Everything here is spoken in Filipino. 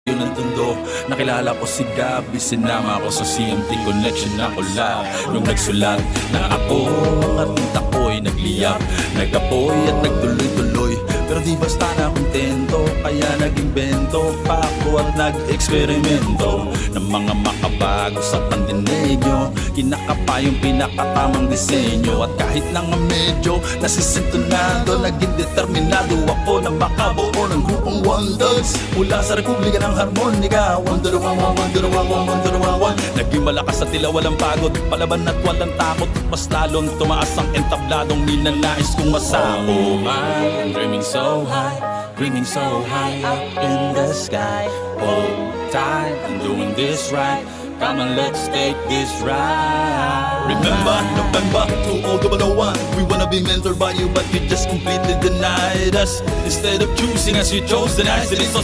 Yun ang tundo, nakilala ko si Gabi, sinama ko sa CMT Connection na collab. Nung nagsulat na ako, mga tinta ko'y nagliyap, nag-apoy at nagtuloy-tuloy. Pero di basta na kontento, kaya nag-invento pa ako at nag-eksperimento ng mga makabago sa pandinegyo. Kinakapa yung pinakatamang disenyo, at kahit na nga medyo nasisintonado, naging determinado ako na makabuo ng grupong Wonders mula sa Republika ng Harmonika. Wonder Woman, Wonder Woman, Wonder Woman. Naging malakas at tila walang pagod, palaban at walang takot, at mas lalong tumaas ang entabladong ninanais kong masako. I'm dreaming so high up in the sky. Hold tight, I'm doing this right. Come on, let's take this ride. Remember, November 2001. We wanna be mentored by you, but you just completely denied us. Instead of choosing us, you chose the nice. It is so